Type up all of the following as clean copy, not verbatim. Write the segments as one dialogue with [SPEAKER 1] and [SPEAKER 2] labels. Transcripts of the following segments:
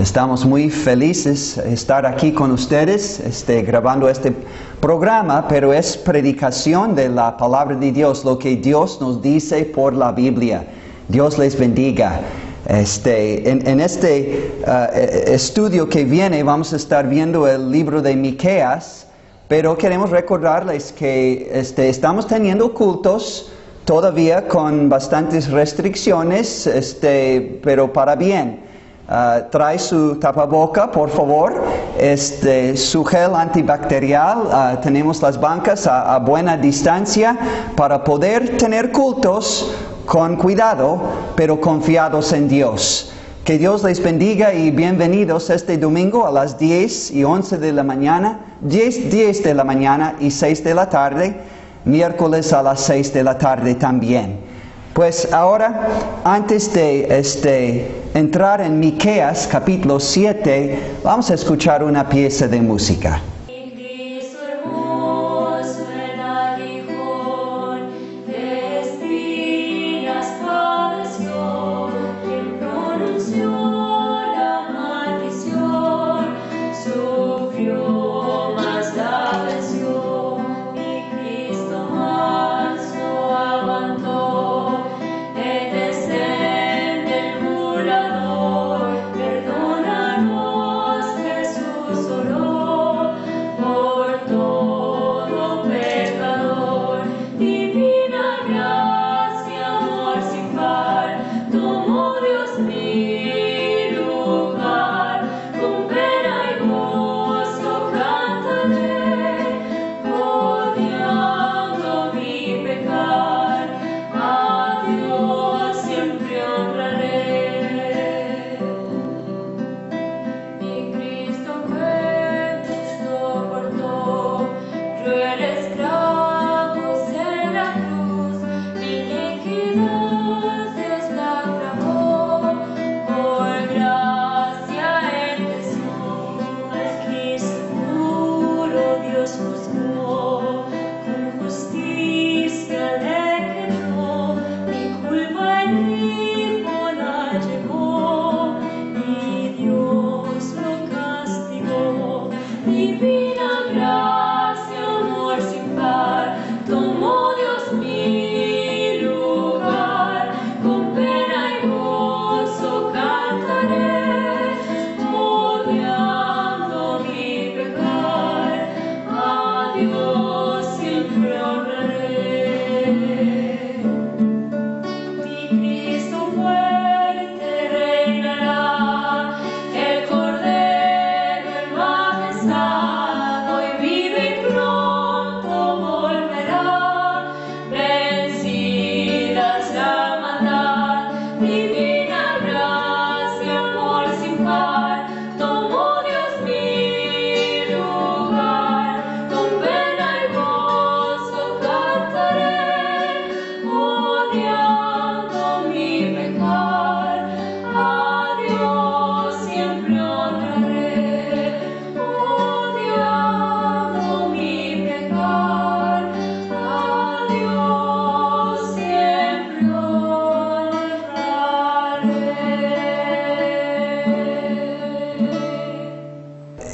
[SPEAKER 1] Estamos muy felices de estar aquí con ustedes, grabando este programa, pero es predicación de la palabra de Dios, lo que Dios nos dice por la Biblia. Dios les bendiga. En este estudio que viene vamos a estar viendo el libro de Miqueas, pero queremos recordarles que estamos teniendo cultos todavía con bastantes restricciones, pero para bien. Trae su tapaboca, por favor, su gel antibacterial, tenemos las bancas a buena distancia para poder tener cultos con cuidado, pero confiados en Dios. Que Dios les bendiga y bienvenidos este domingo a las 10 y 11 de la mañana, 10 de la mañana y 6 de la tarde, miércoles a las 6 de la tarde también. Pues ahora, antes de entrar en Miqueas capítulo 7, vamos a escuchar una pieza de música.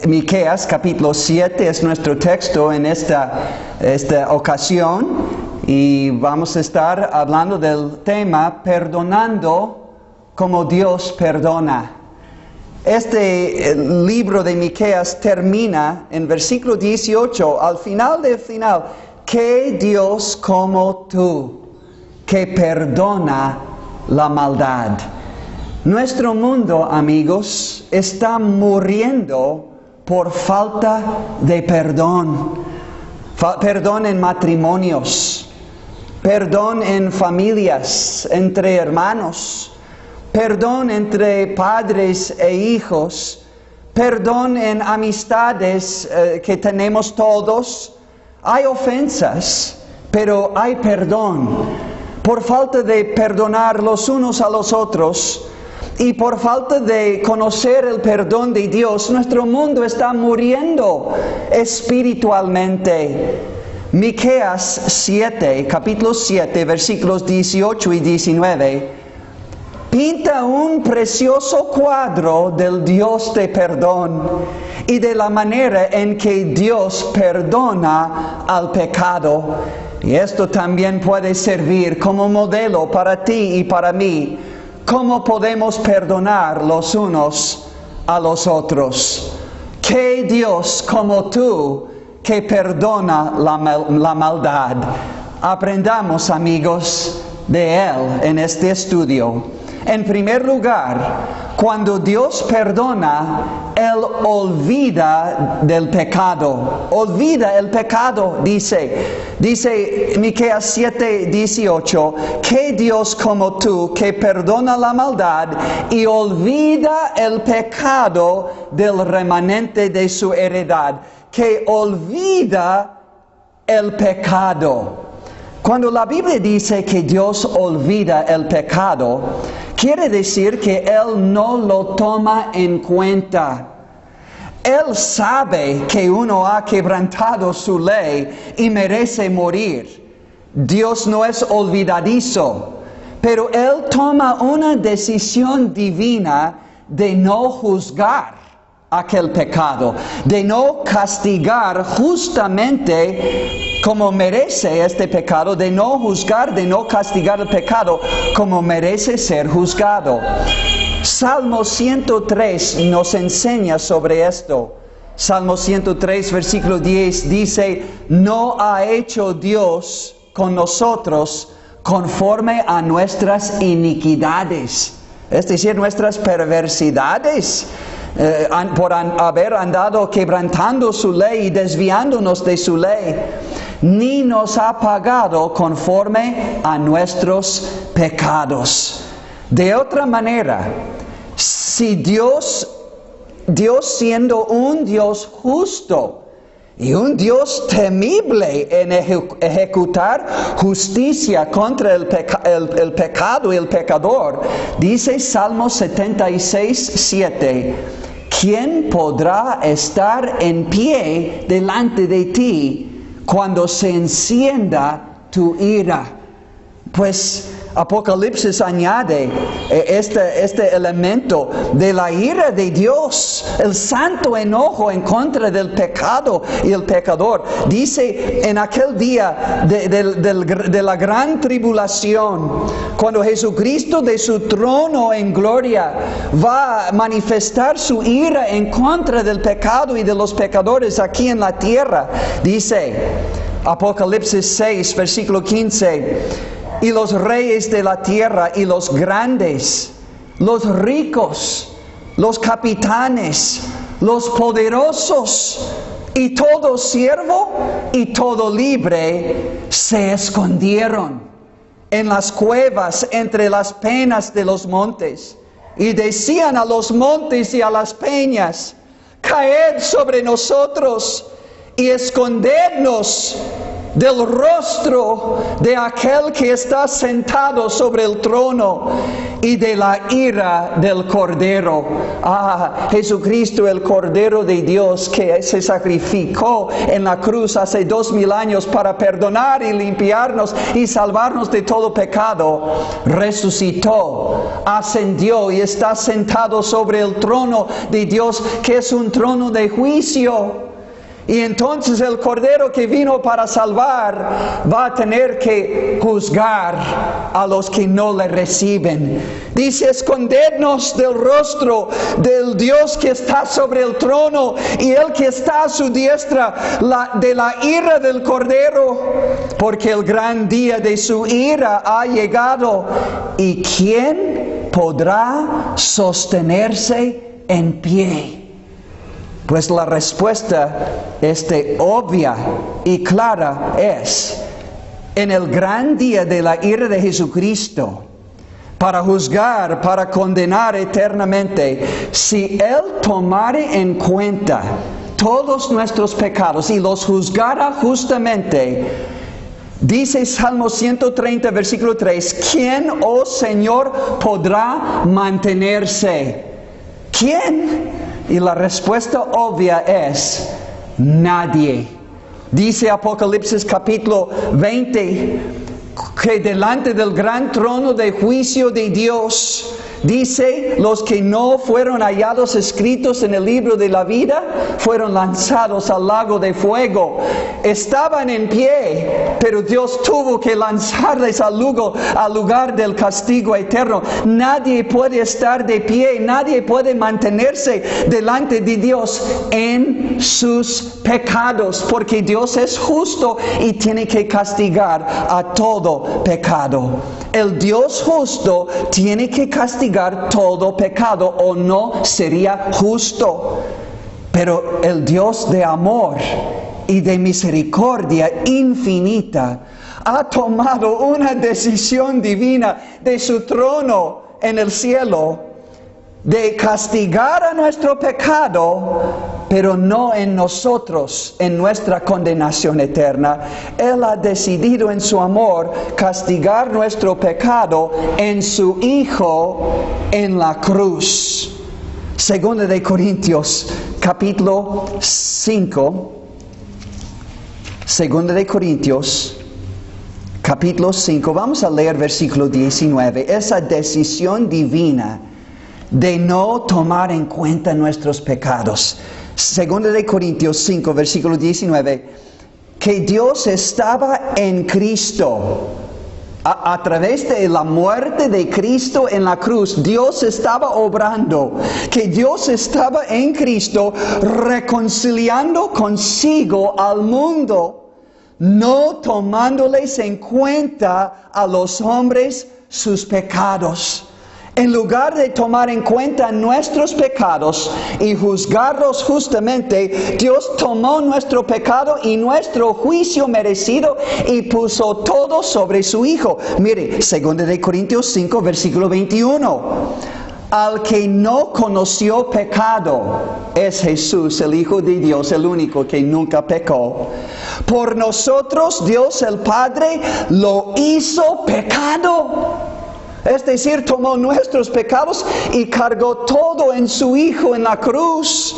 [SPEAKER 1] Miqueas capítulo 7 es nuestro texto en esta ocasión y vamos a estar hablando del tema perdonando como Dios perdona. Este libro de Miqueas termina en versículo 18, al final del final, que Dios como tú, que perdona la maldad. Nuestro mundo, amigos, está muriendo por falta de perdón. Perdón en matrimonios, perdón en familias, entre hermanos, perdón entre padres e hijos, perdón en amistades que tenemos todos. Hay ofensas, pero hay perdón. Por falta de perdonar los unos a los otros, y por falta de conocer el perdón de Dios, nuestro mundo está muriendo espiritualmente. Miqueas 7, capítulo 7, versículos 18 y 19, pinta un precioso cuadro del Dios de perdón y de la manera en que Dios perdona al pecado. Y esto también puede servir como modelo para ti y para mí. ¿Cómo podemos perdonar los unos a los otros? ¿Qué Dios como tú que perdona la maldad? Aprendamos, amigos, de Él en este estudio. En primer lugar, cuando Dios perdona, Él olvida del pecado. Olvida el pecado, dice Miqueas 7:18, que Dios como tú, que perdona la maldad y olvida el pecado del remanente de su heredad. Que olvida el pecado. Cuando la Biblia dice que Dios olvida el pecado, quiere decir que Él no lo toma en cuenta. Él sabe que uno ha quebrantado su ley y merece morir. Dios no es olvidadizo, pero Él toma una decisión divina de no juzgar aquel pecado, de no castigar justamente como merece este pecado, de no juzgar, de no castigar el pecado como merece ser juzgado. Salmo 103 nos enseña sobre esto. Salmo 103, versículo 10 dice, no ha hecho Dios con nosotros conforme a nuestras iniquidades, es decir, nuestras perversidades. Por haber andado quebrantando su ley y desviándonos de su ley, ni nos ha pagado conforme a nuestros pecados. De otra manera, si Dios siendo un Dios justo y un Dios temible en ejecutar justicia contra el pecado y el pecador, dice Salmo 76:7, ¿quién podrá estar en pie delante de ti cuando se encienda tu ira? Pues Apocalipsis añade este elemento de la ira de Dios, el santo enojo en contra del pecado y el pecador. Dice en aquel día de la gran tribulación, cuando Jesucristo de su trono en gloria va a manifestar su ira en contra del pecado y de los pecadores aquí en la tierra. Dice Apocalipsis 6, versículo 15, y los reyes de la tierra y los grandes, los ricos, los capitanes, los poderosos y todo siervo y todo libre se escondieron en las cuevas entre las peñas de los montes y decían a los montes y a las peñas, caed sobre nosotros y escondednos del rostro de aquel que está sentado sobre el trono y de la ira del Cordero. Jesucristo, el Cordero de Dios que se sacrificó en la cruz hace 2000 años para perdonar y limpiarnos y salvarnos de todo pecado, resucitó, ascendió y está sentado sobre el trono de Dios, que es un trono de juicio. Y entonces el Cordero que vino para salvar va a tener que juzgar a los que no le reciben. Dice, escondednos del rostro del Dios que está sobre el trono y el que está a su diestra, de la ira del Cordero, porque el gran día de su ira ha llegado. ¿Y quién podrá sostenerse en pie? Pues la respuesta obvia y clara es, en el gran día de la ira de Jesucristo, para juzgar, para condenar eternamente, si Él tomare en cuenta todos nuestros pecados y los juzgara justamente, dice Salmo 130, versículo 3, ¿quién, oh Señor, podrá mantenerse? ¿Quién? Y la respuesta obvia es nadie. Dice Apocalipsis capítulo 20 que delante del gran trono de juicio de Dios, dice, los que no fueron hallados escritos en el libro de la vida, fueron lanzados al lago de fuego. Estaban en pie, pero Dios tuvo que lanzarles al lugar del castigo eterno. Nadie puede estar de pie, nadie puede mantenerse delante de Dios en sus pecados, porque Dios es justo y tiene que castigar a todo pecado. El Dios justo tiene que castigar todo pecado o no sería justo. Pero el Dios de amor y de misericordia infinita ha tomado una decisión divina de su trono en el cielo de castigar a nuestro pecado, pero no en nosotros, en nuestra condenación eterna. Él ha decidido en su amor castigar nuestro pecado en su Hijo en la cruz. Segunda de Corintios, capítulo 5. Segunda de Corintios, capítulo 5. Vamos a leer versículo 19. Esa decisión divina de no tomar en cuenta nuestros pecados. Segunda de Corintios 5, versículo 19, que Dios estaba en Cristo. A través de la muerte de Cristo en la cruz, Dios estaba obrando, que Dios estaba en Cristo reconciliando consigo al mundo, no tomándoles en cuenta a los hombres sus pecados. En lugar de tomar en cuenta nuestros pecados y juzgarlos justamente, Dios tomó nuestro pecado y nuestro juicio merecido y puso todo sobre su Hijo. Mire, 2 de Corintios 5, versículo 21. Al que no conoció pecado es Jesús, el Hijo de Dios, el único que nunca pecó. Por nosotros Dios el Padre lo hizo pecado. Es decir, tomó nuestros pecados y cargó todo en su Hijo en la cruz.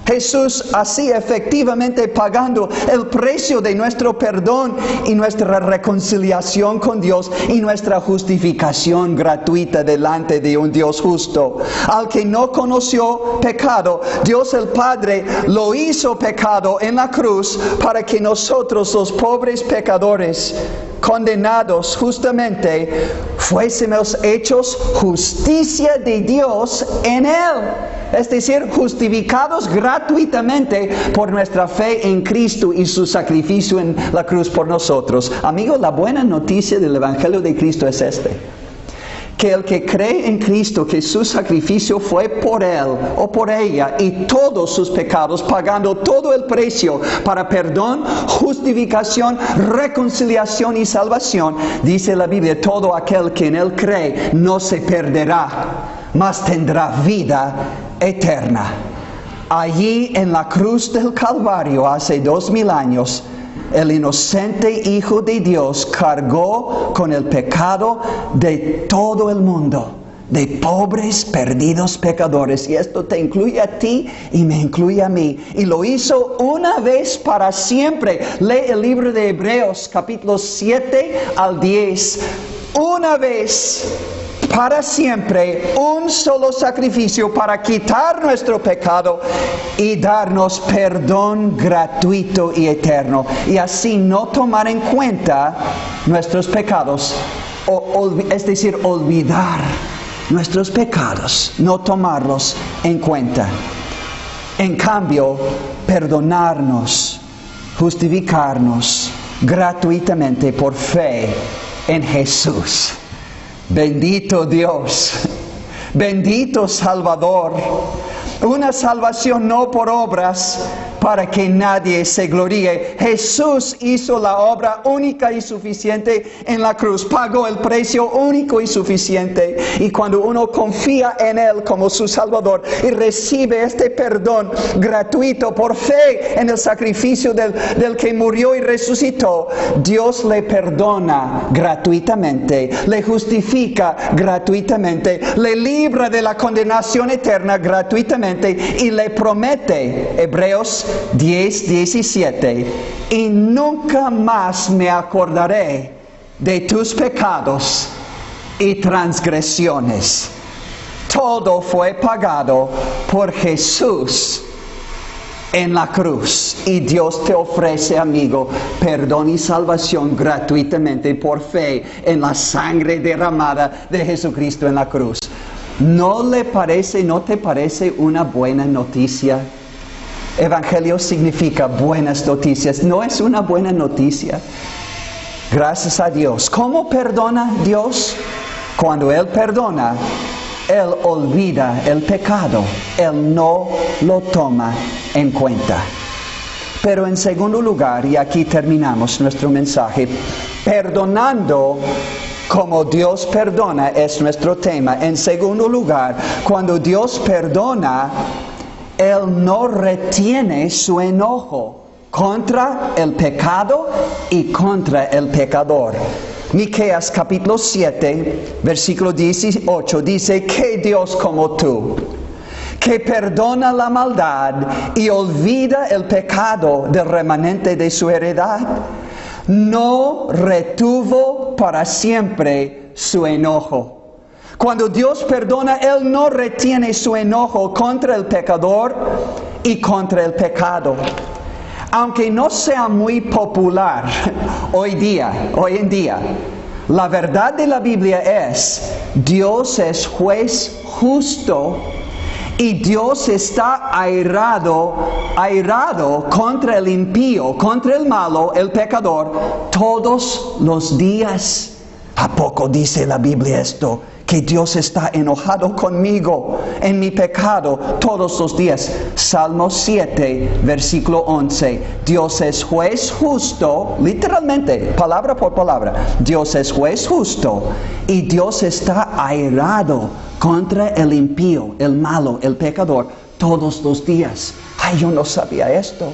[SPEAKER 1] Jesús así efectivamente pagando el precio de nuestro perdón y nuestra reconciliación con Dios y nuestra justificación gratuita delante de un Dios justo. Al que no conoció pecado, Dios el Padre lo hizo pecado en la cruz para que nosotros, los pobres pecadores, condenados justamente, fuésemos hechos justicia de Dios en Él. Es decir, justificados gratuitamente por nuestra fe en Cristo y su sacrificio en la cruz por nosotros. Amigos, la buena noticia del Evangelio de Cristo es que el que cree en Cristo, que su sacrificio fue por él o por ella y todos sus pecados, pagando todo el precio para perdón, justificación, reconciliación y salvación, dice la Biblia, todo aquel que en él cree no se perderá, mas tendrá vida eterna. Allí en la cruz del Calvario, hace 2000 años, el inocente Hijo de Dios cargó con el pecado de todo el mundo, de pobres, perdidos pecadores. Y esto te incluye a ti y me incluye a mí. Y lo hizo una vez para siempre. Lee el libro de Hebreos, capítulo 7 al 10. Una vez para siempre, un solo sacrificio para quitar nuestro pecado y darnos perdón gratuito y eterno. Y así no tomar en cuenta nuestros pecados, es decir, olvidar nuestros pecados, no tomarlos en cuenta. En cambio, perdonarnos, justificarnos gratuitamente por fe en Jesús. Bendito Dios, bendito Salvador, una salvación no por obras para que nadie se gloríe. Jesús hizo la obra única y suficiente en la cruz, pagó el precio único y suficiente. Y cuando uno confía en Él como su Salvador y recibe este perdón gratuito por fe en el sacrificio del que murió y resucitó, Dios le perdona gratuitamente, le justifica gratuitamente, le libra de la condenación eterna gratuitamente y le promete, Hebreos 10:17, y nunca más me acordaré de tus pecados y transgresiones. Todo fue pagado por Jesús en la cruz. Y Dios te ofrece, amigo, perdón y salvación gratuitamente por fe en la sangre derramada de Jesucristo en la cruz. ¿No te parece una buena noticia? Evangelio significa buenas noticias. ¿No es una buena noticia? Gracias a Dios. ¿Cómo perdona Dios? Cuando Él perdona, Él olvida el pecado. Él no lo toma en cuenta. Pero en segundo lugar, y aquí terminamos nuestro mensaje, perdonando como Dios perdona es nuestro tema. En segundo lugar, cuando Dios perdona, Él no retiene su enojo contra el pecado y contra el pecador. Miqueas capítulo 7, versículo 18 dice: ¿qué Dios como tú, que perdona la maldad y olvida el pecado del remanente de su heredad? No retuvo para siempre su enojo. Cuando Dios perdona, Él no retiene su enojo contra el pecador y contra el pecado. Aunque no sea muy popular hoy en día, la verdad de la Biblia es: Dios es juez justo y Dios está airado contra el impío, contra el malo, el pecador, todos los días. ¿A poco dice la Biblia esto? Que Dios está enojado conmigo en mi pecado todos los días. Salmo 7, versículo 11. Dios es juez justo, literalmente, palabra por palabra. Dios es juez justo y Dios está airado contra el impío, el malo, el pecador, todos los días. Ay, yo no sabía esto.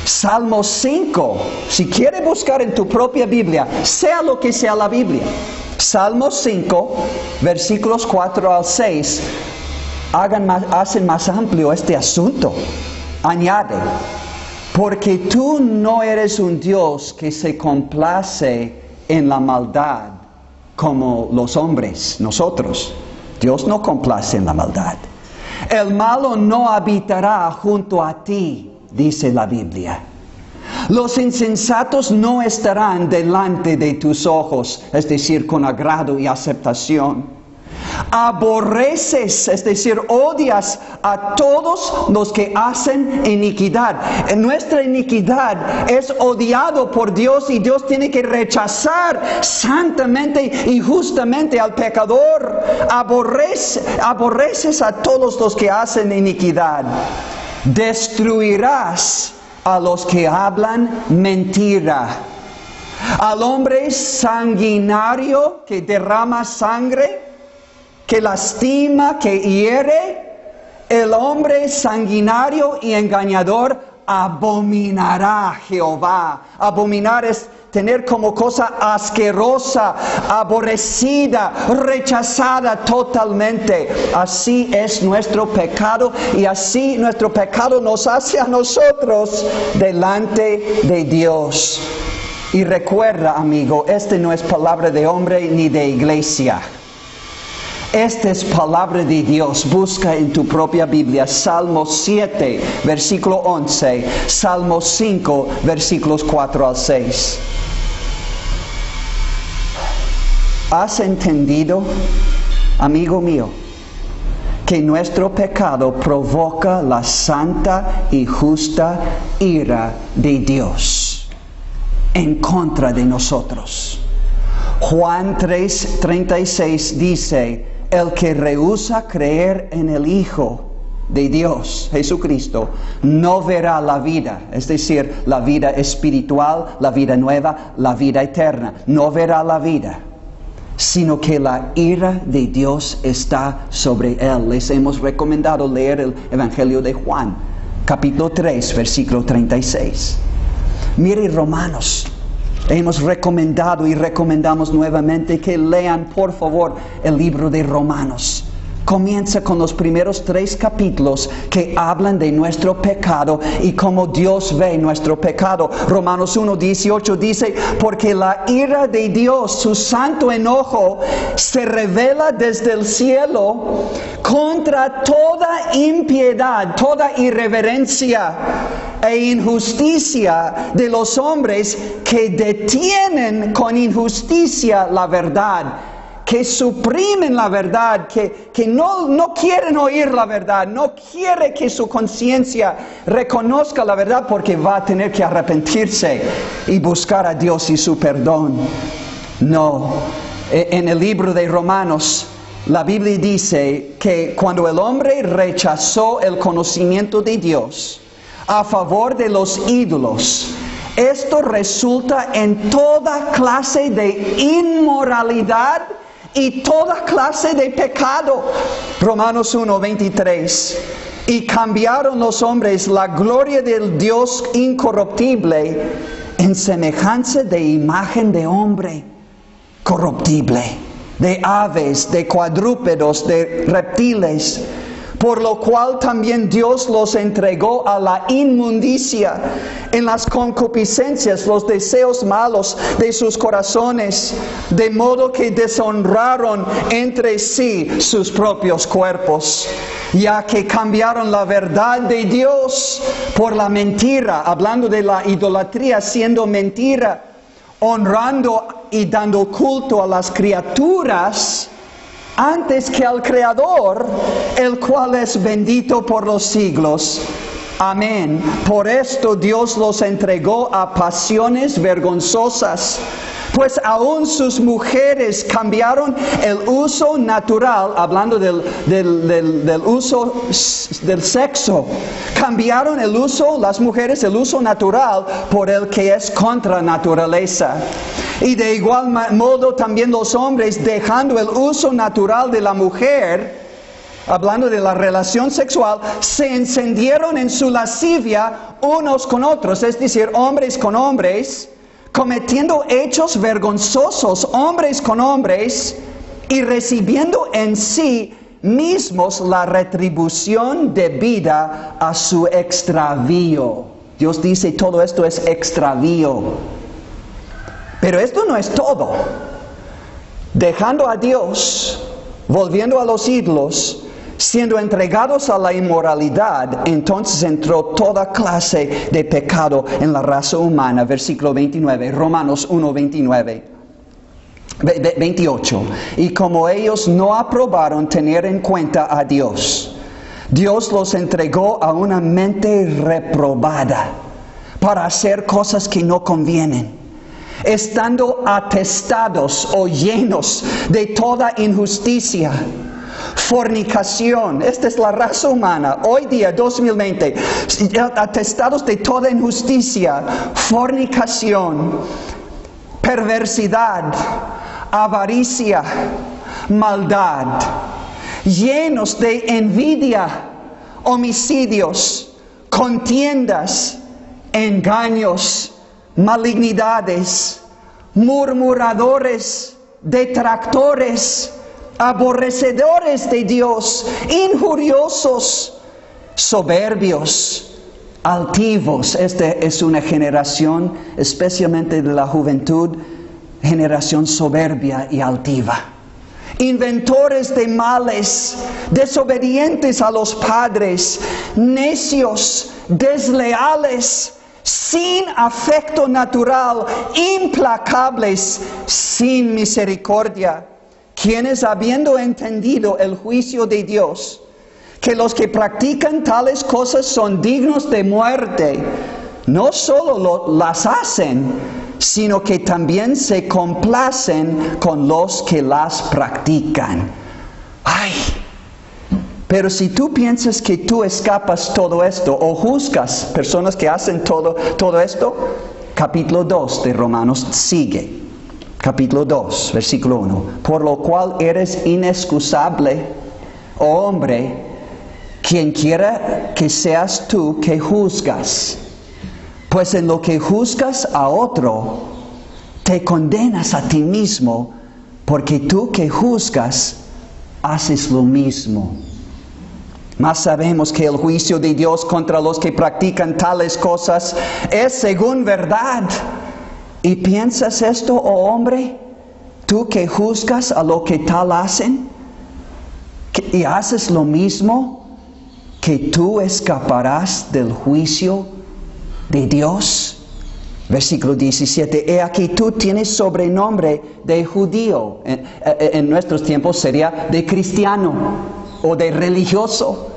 [SPEAKER 1] Salmo 5, si quiere buscar en tu propia Biblia, sea lo que sea la Biblia. Salmo 5, versículos 4 al 6, hacen más amplio este asunto. Añade: porque tú no eres un Dios que se complace en la maldad como los hombres, nosotros. Dios no complace en la maldad. El malo no habitará junto a ti, dice la Biblia. Los insensatos no estarán delante de tus ojos, es decir, con agrado y aceptación. Aborreces, es decir, odias a todos los que hacen iniquidad. Nuestra iniquidad es odiado por Dios y Dios tiene que rechazar santamente y justamente al pecador. Aborreces a todos los que hacen iniquidad. Destruirás a los que hablan mentira. Al hombre sanguinario que derrama sangre, que lastima, que hiere, el hombre sanguinario y engañador abominará Jehová. Abominar es tener como cosa asquerosa, aborrecida, rechazada totalmente. Así es nuestro pecado y así nuestro pecado nos hace a nosotros delante de Dios. Y recuerda, amigo, este no es palabra de hombre ni de iglesia. Esta es palabra de Dios. Busca en tu propia Biblia Salmo 7, versículo 11, Salmo 5, versículos 4 al 6. ¿Has entendido, amigo mío, que nuestro pecado provoca la santa y justa ira de Dios en contra de nosotros? Juan 3:36 dice: el que rehúsa creer en el Hijo de Dios, Jesucristo, no verá la vida, es decir, la vida espiritual, la vida nueva, la vida eterna. No verá la vida, sino que la ira de Dios está sobre él. Les hemos recomendado leer el Evangelio de Juan, capítulo 3, versículo 36. Mire Romanos. Hemos recomendado y recomendamos nuevamente que lean, por favor, el libro de Romanos. comienza con los primeros 3 capítulos que hablan de nuestro pecado y cómo Dios ve nuestro pecado. Romanos 1:18 dice, porque la ira de Dios, su santo enojo, se revela desde el cielo contra toda impiedad, toda irreverencia e injusticia de los hombres que detienen con injusticia la verdad, que suprimen la verdad, que no quieren oír la verdad, no quiere que su conciencia reconozca la verdad porque va a tener que arrepentirse y buscar a Dios y su perdón. No, en el libro de Romanos, la Biblia dice que cuando el hombre rechazó el conocimiento de Dios a favor de los ídolos, esto resulta en toda clase de inmoralidad y toda clase de pecado. Romanos 1:23. Y cambiaron los hombres la gloria del Dios incorruptible en semejanza de imagen de hombre corruptible, de aves, de cuadrúpedos, de reptiles, por lo cual también Dios los entregó a la inmundicia en las concupiscencias, los deseos malos de sus corazones, de modo que deshonraron entre sí sus propios cuerpos, ya que cambiaron la verdad de Dios por la mentira, hablando de la idolatría siendo mentira, honrando y dando culto a las criaturas antes que al Creador, el cual es bendito por los siglos. Amén. Por esto Dios los entregó a pasiones vergonzosas, pues aún sus mujeres cambiaron el uso natural, hablando del uso del sexo, cambiaron el uso, las mujeres, el uso natural por el que es contra naturaleza. Y de igual modo también los hombres, dejando el uso natural de la mujer, hablando de la relación sexual, se encendieron en su lascivia unos con otros, es decir, hombres con hombres, cometiendo hechos vergonzosos, hombres con hombres, y recibiendo en sí mismos la retribución debida a su extravío. Dios dice, todo esto es extravío. Pero esto no es todo. Dejando a Dios, volviendo a los ídolos, siendo entregados a la inmoralidad, entonces entró toda clase de pecado en la raza humana. Versículo 29, Romanos 1:29. 28. Y como ellos no aprobaron tener en cuenta a Dios, Dios los entregó a una mente reprobada para hacer cosas que no convienen, estando atestados o llenos de toda injusticia, fornicación. Esta es la raza humana hoy día, 2020, atestados de toda injusticia, fornicación, perversidad, avaricia, maldad, llenos de envidia, homicidios, contiendas, engaños, malignidades, murmuradores, detractores, aborrecedores de Dios, injuriosos, soberbios, altivos. Esta es una generación, especialmente de la juventud, generación soberbia y altiva. Inventores de males, desobedientes a los padres, necios, desleales, sin afecto natural, implacables, sin misericordia, quienes habiendo entendido el juicio de Dios, que los que practican tales cosas son dignos de muerte, no solo las hacen, sino que también se complacen con los que las practican. ¡Ay! Pero si tú piensas que tú escapas todo esto o juzgas personas que hacen todo esto, capítulo 2 de Romanos sigue. Capítulo 2, versículo 1. Por lo cual eres inexcusable, oh hombre, quien quiera que seas tú que juzgas. Pues en lo que juzgas a otro, te condenas a ti mismo, porque tú que juzgas, haces lo mismo. Mas sabemos que el juicio de Dios contra los que practican tales cosas es según verdad. ¿Y piensas esto, oh hombre? Tú que juzgas a lo que tal hacen y haces lo mismo, que tú escaparás del juicio de Dios. Versículo 17. He aquí tú tienes sobrenombre de judío. En nuestros tiempos sería de cristiano o de religioso.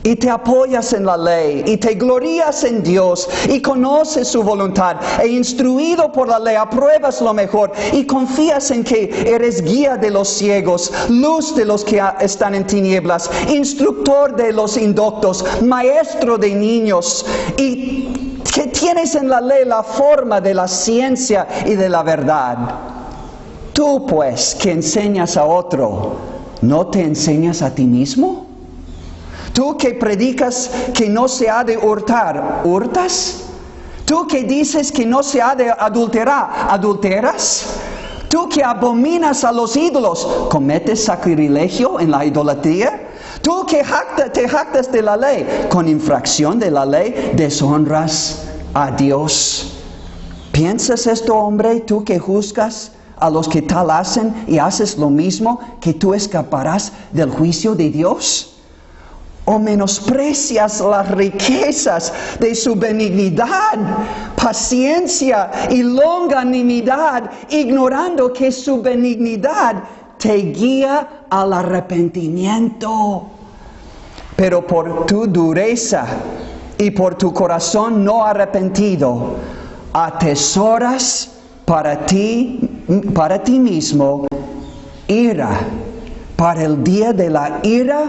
[SPEAKER 1] Y te apoyas en la ley, y te glorías en Dios, y conoces su voluntad, e instruido por la ley, apruebas lo mejor, y confías en que eres guía de los ciegos, luz de los que están en tinieblas, instructor de los indoctos, maestro de niños, y que tienes en la ley la forma de la ciencia y de la verdad. Tú, pues, que enseñas a otro, ¿no te enseñas a ti mismo? Tú que predicas que no se ha de hurtar, ¿hurtas? Tú que dices que no se ha de adulterar, ¿adulteras? Tú que abominas a los ídolos, ¿cometes sacrilegio en la idolatría? Tú que te jactas de la ley, con infracción de la ley deshonras a Dios. ¿Piensas esto, hombre, tú que juzgas a los que tal hacen y haces lo mismo, que tú escaparás del juicio de Dios? ¿O menosprecias las riquezas de su benignidad, paciencia y longanimidad, ignorando que su benignidad te guía al arrepentimiento? Pero por tu dureza y por tu corazón no arrepentido, atesoras para ti mismo ira, para el día de la ira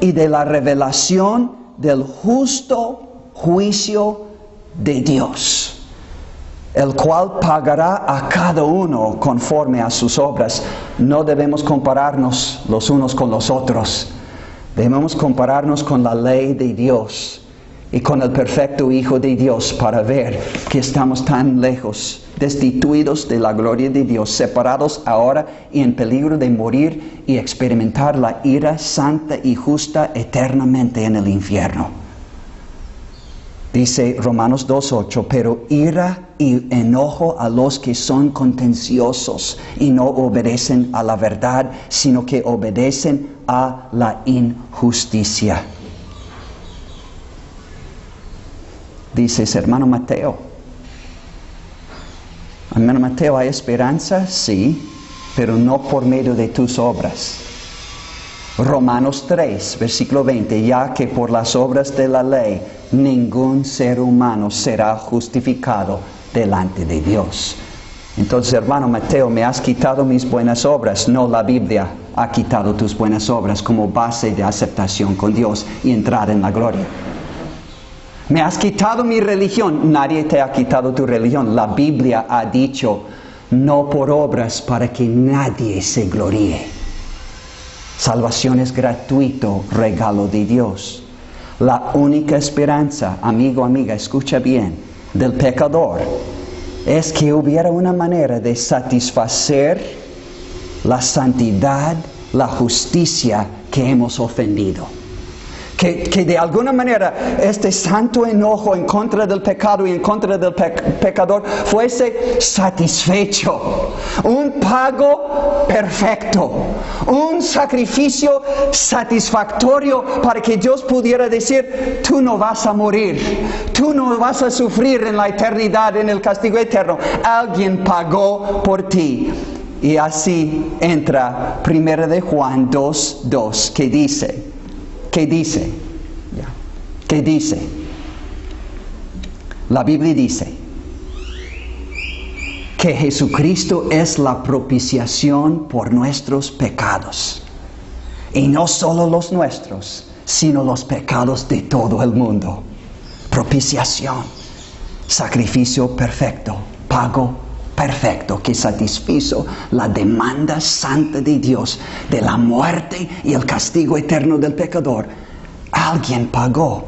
[SPEAKER 1] y de la revelación del justo juicio de Dios, el cual pagará a cada uno conforme a sus obras. No debemos compararnos los unos con los otros. Debemos compararnos con la ley de Dios y con el perfecto Hijo de Dios para ver que estamos tan lejos, destituidos de la gloria de Dios, separados ahora y en peligro de morir y experimentar la ira santa y justa eternamente en el infierno. Dice Romanos 2:8, pero ira y enojo a los que son contenciosos y no obedecen a la verdad, sino que obedecen a la injusticia. Dices, hermano Mateo, ¿hay esperanza? Sí, pero no por medio de tus obras. Romanos 3, versículo 20, ya que por las obras de la ley ningún ser humano será justificado delante de Dios. Entonces, hermano Mateo, me has quitado mis buenas obras. No, la Biblia ha quitado tus buenas obras como base de aceptación con Dios y entrar en la gloria. Me has quitado mi religión. Nadie te ha quitado tu religión. La Biblia ha dicho, no por obras para que nadie se gloríe. Salvación es gratuito, regalo de Dios. La única esperanza, amigo, amiga, escucha bien, del pecador, es que hubiera una manera de satisfacer la santidad, la justicia que hemos ofendido. Que de alguna manera este santo enojo en contra del pecado y en contra del pecador fuese satisfecho. Un pago perfecto. Un sacrificio satisfactorio para que Dios pudiera decir, tú no vas a morir. Tú no vas a sufrir en la eternidad, en el castigo eterno. Alguien pagó por ti. Y así entra 1 de Juan 2:2, que dice, ¿Qué dice? La Biblia dice que Jesucristo es la propiciación por nuestros pecados. Y no solo los nuestros, sino los pecados de todo el mundo. Propiciación, sacrificio perfecto, pago perfecto que satisfizo la demanda santa de Dios de la muerte y el castigo eterno del pecador. Alguien pagó.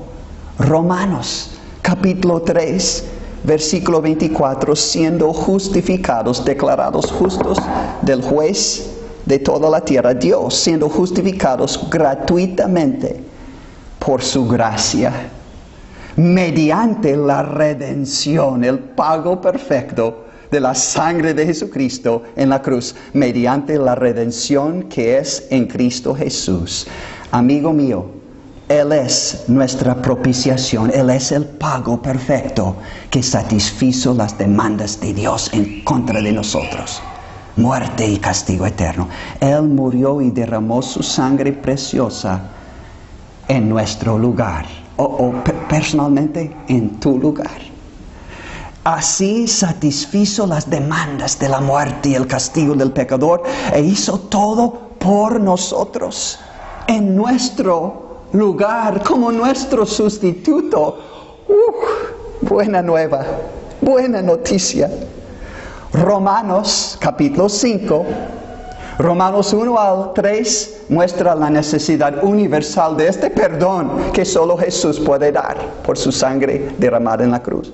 [SPEAKER 1] Romanos capítulo 3 versículo 24, siendo justificados, declarados justos del juez de toda la tierra, Dios siendo justificados gratuitamente por su gracia, mediante la redención, el pago perfecto de la sangre de Jesucristo en la cruz, mediante la redención que es en Cristo Jesús. Amigo mío, Él es nuestra propiciación, Él es el pago perfecto que satisfizo las demandas de Dios en contra de nosotros. Muerte y castigo eterno. Él murió y derramó su sangre preciosa en nuestro lugar, o personalmente en tu lugar. Así satisfizo las demandas de la muerte y el castigo del pecador e hizo todo por nosotros, en nuestro lugar, como nuestro sustituto. Buena nueva, buena noticia. Romanos capítulo 5, Romanos 1 al 3 muestra la necesidad universal de este perdón que solo Jesús puede dar por su sangre derramada en la cruz.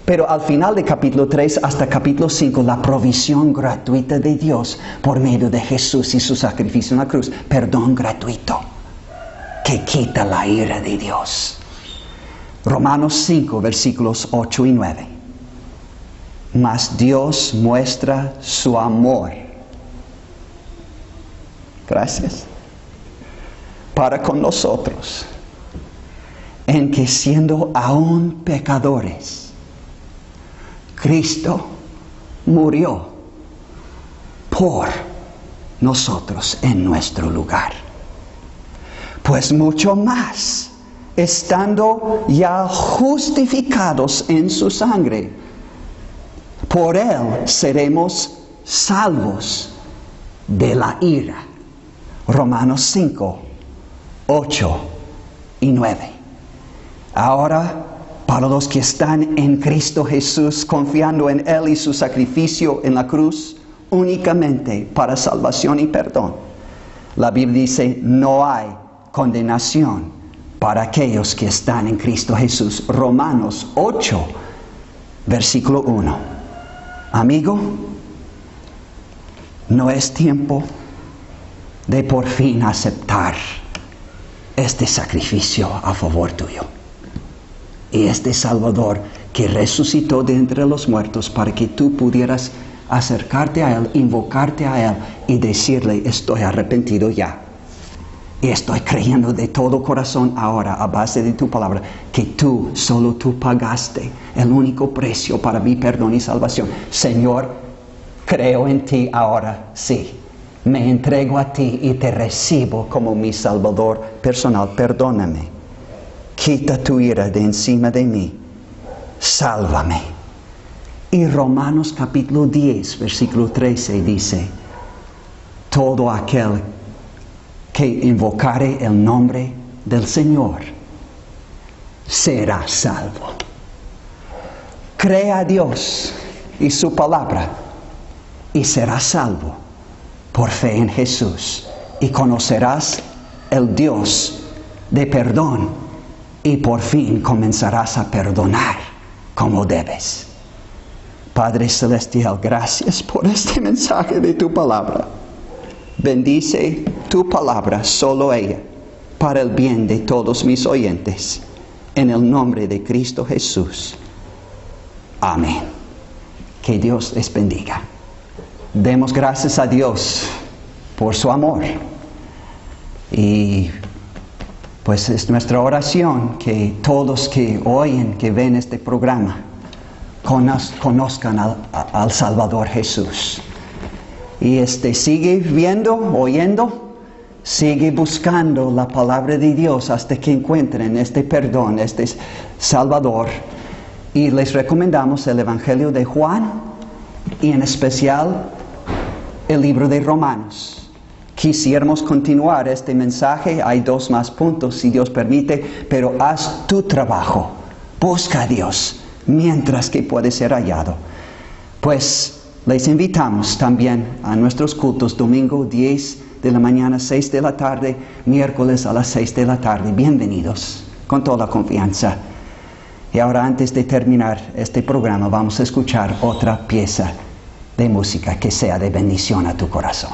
[SPEAKER 1] Pero al final de capítulo 3 hasta capítulo 5, la provisión gratuita de Dios por medio de Jesús y su sacrificio en la cruz. Perdón gratuito que quita la ira de Dios. Romanos 5, versículos 8 y 9. Mas Dios muestra su amor. Gracias. Para con nosotros, en que siendo aún pecadores, Cristo murió por nosotros en nuestro lugar. Pues mucho más, estando ya justificados en su sangre, por Él seremos salvos de la ira. Romanos 5, 8 y 9. Ahora, para los que están en Cristo Jesús, confiando en Él y su sacrificio en la cruz, únicamente para salvación y perdón. La Biblia dice, no hay condenación para aquellos que están en Cristo Jesús. Romanos 8, versículo 1. Amigo, no es tiempo de por fin aceptar este sacrificio a favor tuyo. Y este Salvador que resucitó de entre los muertos para que tú pudieras acercarte a Él, invocarte a Él y decirle, estoy arrepentido ya. Y estoy creyendo de todo corazón ahora, a base de tu palabra, que solo tú pagaste el único precio para mi perdón y salvación. Señor, creo en ti ahora, sí. Me entrego a ti y te recibo como mi Salvador personal. Perdóname. Quita tu ira de encima de mí. Sálvame. Y Romanos capítulo 10, versículo 13 dice, todo aquel que invocare el nombre del Señor será salvo. Cree a Dios y su palabra y serás salvo por fe en Jesús. Y conocerás el Dios de perdón. Y por fin comenzarás a perdonar como debes. Padre Celestial, gracias por este mensaje de tu palabra. Bendice tu palabra, solo ella, para el bien de todos mis oyentes. En el nombre de Cristo Jesús. Amén. Que Dios les bendiga. Demos gracias a Dios por su amor. Y pues es nuestra oración que todos que oyen, que ven este programa, conozcan al Salvador Jesús. Y sigue viendo, oyendo, sigue buscando la palabra de Dios hasta que encuentren este perdón, este Salvador. Y les recomendamos el Evangelio de Juan y en especial el libro de Romanos. Quisiéramos continuar este mensaje, hay 2 más puntos si Dios permite, pero haz tu trabajo, busca a Dios mientras que puede ser hallado. Pues les invitamos también a nuestros cultos, domingo 10 de la mañana, 6 de la tarde, miércoles a las 6 de la tarde. Bienvenidos, con toda confianza. Y ahora, antes de terminar este programa, vamos a escuchar otra pieza de música que sea de bendición a tu corazón.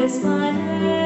[SPEAKER 2] desvanece.